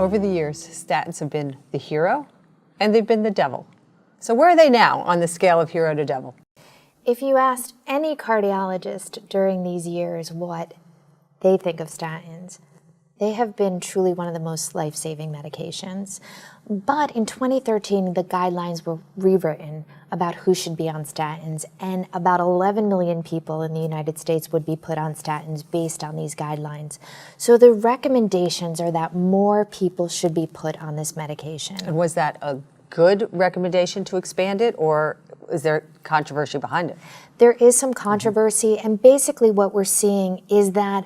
Over the years, statins have been the hero and they've been the devil. So where are they now on the scale of hero to devil? If you asked any cardiologist during these years what they think of statins, they have been truly one of the most life-saving medications. But in 2013, the guidelines were rewritten about who should be on statins, and about 11 million people in the United States would be put on statins based on these guidelines. So the recommendations are that more people should be put on this medication. And was that a good recommendation to expand it, or is there controversy behind it? There is some controversy, and basically what we're seeing is that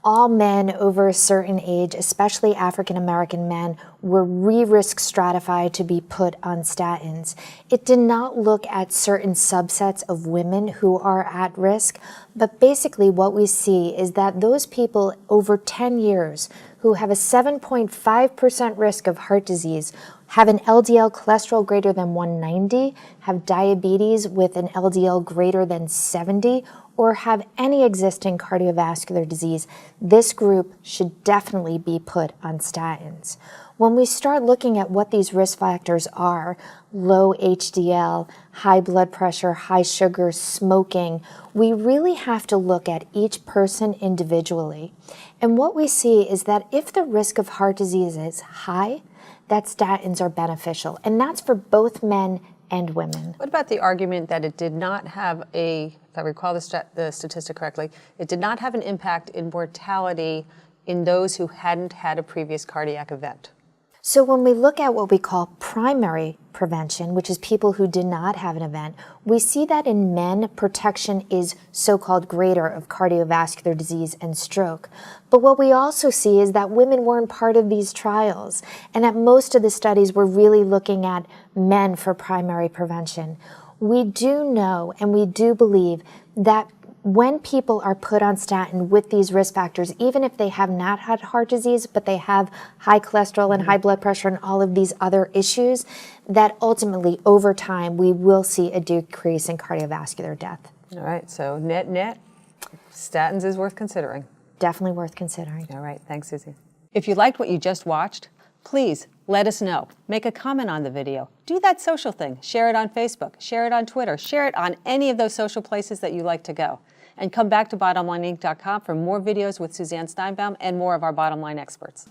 all men over a certain age, especially African-American men, were re-risk stratified to be put on statins. It did not look at certain subsets of women who are at risk, but basically what we see is that those people over 10 years who have a 7.5% risk of heart disease, have an LDL cholesterol greater than 190, have diabetes with an LDL greater than 70, or have any existing cardiovascular disease, this group should definitely be put on statins. When we start looking at what these risk factors are, low HDL, high blood pressure, high sugar, smoking, we really have to look at each person individually. And what we see is that if the risk of heart disease is high, that statins are beneficial. And that's for both men and women. What about the argument that it did not have if I recall the statistic correctly, it did not have an impact in mortality in those who hadn't had a previous cardiac event? So when we look at what we call primary prevention, which is people who did not have an event, we see that in men, protection is so-called greater of cardiovascular disease and stroke. But what we also see is that women weren't part of these trials, and that most of the studies were really looking at men for primary prevention. We do know and we do believe that when people are put on statin with these risk factors, even if they have not had heart disease, but they have high cholesterol and high blood pressure and all of these other issues, that ultimately over time we will see a decrease in cardiovascular death. All right, so net, statins is worth considering. Definitely worth considering. All right, thanks, Susie. If you liked what you just watched, please let us know. Make a comment on the video. Do that social thing. Share it on Facebook. Share it on Twitter. Share it on any of those social places that you like to go. And come back to bottomlineinc.com for more videos with Suzanne Steinbaum and more of our Bottom Line experts.